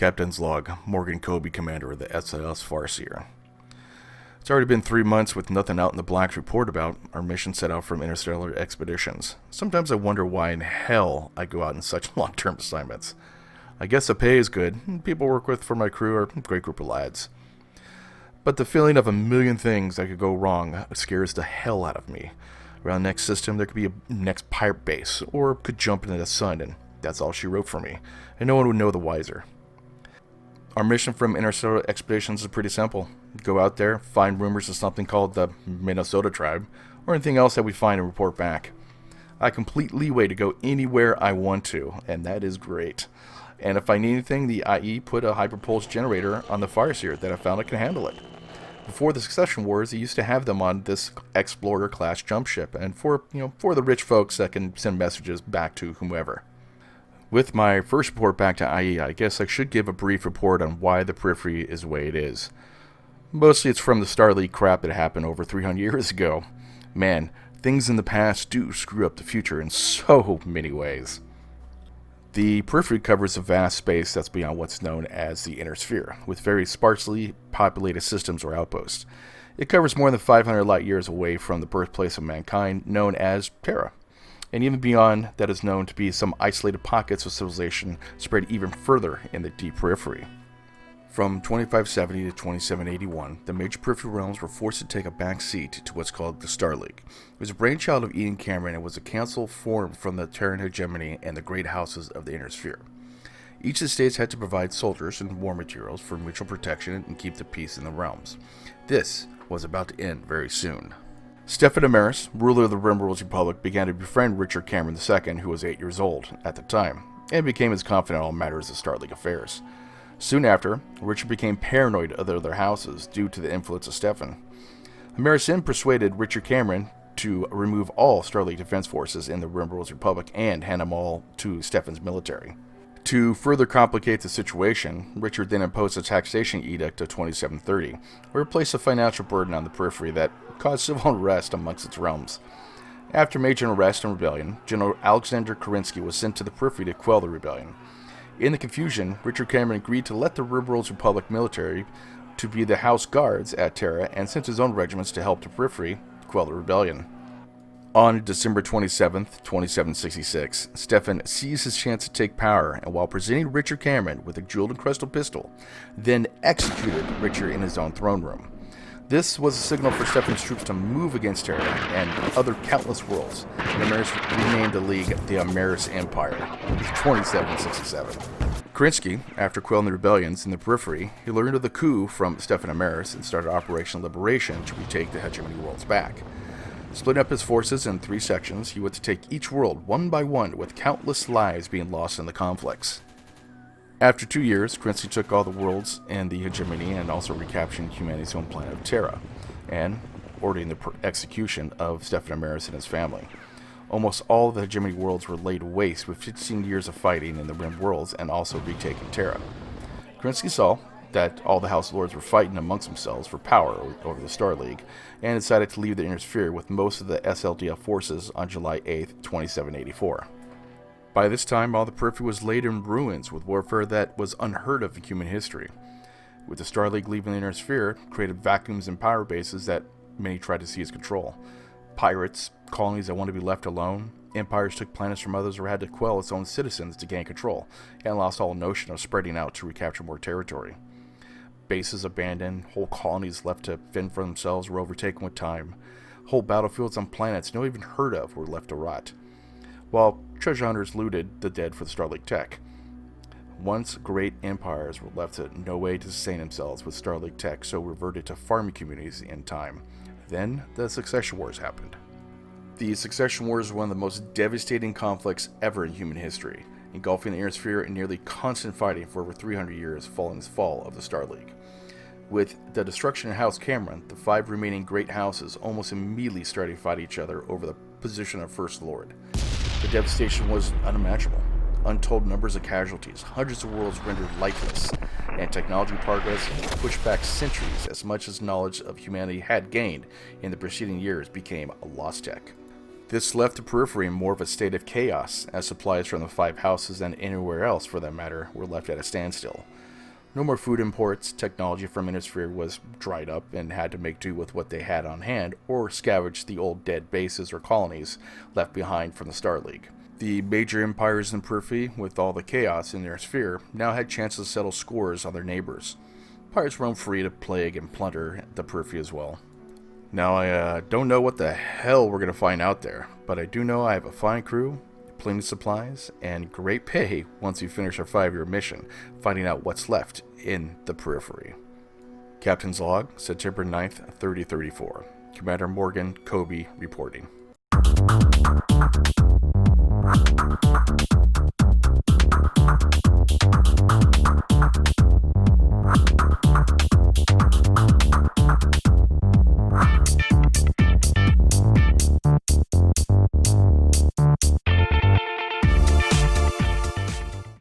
Captain's Log, Morgan Kobe, Commander of the SLS Far Seer. It's already been 3 months with nothing out in the black to report about. Our mission set out from Interstellar Expeditions. Sometimes I wonder why in hell I go out on such long-term assignments. I guess the pay is good, and people I work with for my crew are a great group of lads. But the feeling of a million things that could go wrong scares the hell out of me. Around the next system, there could be a next pirate base, or could jump into the sun, and that's all she wrote for me, and no one would know the wiser. Our mission from Interstellar Expeditions is pretty simple. Go out there, find rumors of something called the Minnesota tribe, or anything else that we find and report back. I have complete leeway to go anywhere I want to, and that is great. And if I need anything, the IE put a hyperpulse generator on the Far Seer that I found it can handle it. Before the Succession Wars, they used to have them on this Explorer-class jump ship, and for the rich folks that can send messages back to whomever. With my first report back to IE, I guess I should give a brief report on why the Periphery is the way it is. Mostly it's from the Starleague crap that happened over 300 years ago. Man, things in the past do screw up the future in so many ways. The Periphery covers a vast space that's beyond what's known as the Inner Sphere, with very sparsely populated systems or outposts. It covers more than 500 light years away from the birthplace of mankind, known as Terra. And even beyond that is known to be some isolated pockets of civilization spread even further in the deep Periphery. From 2570 to 2781, the major Periphery realms were forced to take a back seat to what's called the Starleague. It was a brainchild of Ian Cameron and was a council formed from the Terran hegemony and the great houses of the Inner Sphere. Each of the states had to provide soldiers and war materials for mutual protection and keep the peace in the realms. This was about to end very soon. Stefan Aries, ruler of the Rimworld's Republic, began to befriend Richard Cameron II, who was 8 years old at the time, and became his confidant on all matters of Starleague affairs. Soon after, Richard became paranoid of the other houses due to the influence of Stefan. Aries then persuaded Richard Cameron to remove all Starleague defense forces in the Rimworld's Republic and hand them all to Stefan's military. To further complicate the situation, Richard then imposed a taxation edict of 2730, where it placed a financial burden on the Periphery that caused civil unrest amongst its realms. After major unrest and rebellion, General Alexander Kerensky was sent to the Periphery to quell the rebellion. In the confusion, Richard Cameron agreed to let the Rimworld's Republic military to be the house guards at Terra and sent his own regiments to help the Periphery quell the rebellion. On December 27, 2766, Stefan seized his chance to take power, and while presenting Richard Cameron with a jeweled and crystal pistol, then executed Richard in his own throne room. This was a signal for Stefan's troops to move against Terra and other countless worlds, and Aries renamed the League the Aries Empire in 2767. Kerensky, after quelling the rebellions in the Periphery, he learned of the coup from Stefan Aries and started Operation Liberation to retake the hegemony worlds back. Splitting up his forces in 3 sections, he went to take each world one by one, with countless lives being lost in the conflicts. After 2 years, Kerensky took all the worlds and the hegemony and also recaptured humanity's own planet of Terra, and ordering the execution of Stefan Aries and his family. Almost all of the hegemony worlds were laid waste with 15 years of fighting in the Rim worlds and also retaking Terra. Kerensky saw that all the House Lords were fighting amongst themselves for power over the Starleague, and decided to leave the Inner Sphere with most of the SLDF forces on July 8, 2784. By this time, all the Periphery was laid in ruins with warfare that was unheard of in human history. With the Starleague leaving the Inner Sphere, created vacuums and power bases that many tried to seize control. Pirates, colonies that wanted to be left alone, empires took planets from others or had to quell its own citizens to gain control, and lost all notion of spreading out to recapture more territory. Bases abandoned, whole colonies left to fend for themselves were overtaken with time. Whole battlefields on planets no one even heard of were left to rot, while treasure hunters looted the dead for the Starleague tech. Once great empires were left to no way to sustain themselves with Starleague tech, so reverted to farming communities in time. Then the Succession Wars happened. The Succession Wars were one of the most devastating conflicts ever in human history, engulfing the Inner Sphere in nearly constant fighting for over 300 years following the fall of the Starleague. With the destruction of House Cameron, the 5 remaining great houses almost immediately started to fight each other over the position of First Lord. The devastation was unimaginable. Untold numbers of casualties, hundreds of worlds rendered lifeless, and technology progress pushed back centuries as much as knowledge of humanity had gained in the preceding years became a lost tech. This left the Periphery in more of a state of chaos, as supplies from the 5 houses and anywhere else for that matter were left at a standstill. No more food imports. Technology from Intersphere was dried up and had to make do with what they had on hand or scavenge the old dead bases or colonies left behind from the Star League. The major empires in Periphery, with all the chaos in their sphere, now had chances to settle scores on their neighbors. Pirates roamed free to plague and plunder the Periphery as well. Now, I don't know what the hell we're going to find out there, but I do know I have a fine crew, plenty of supplies, and great pay once we finish our 5-year mission, finding out what's left in the Periphery. Captain's Log, September 9th, 3034. Commander Morgan Kobe reporting.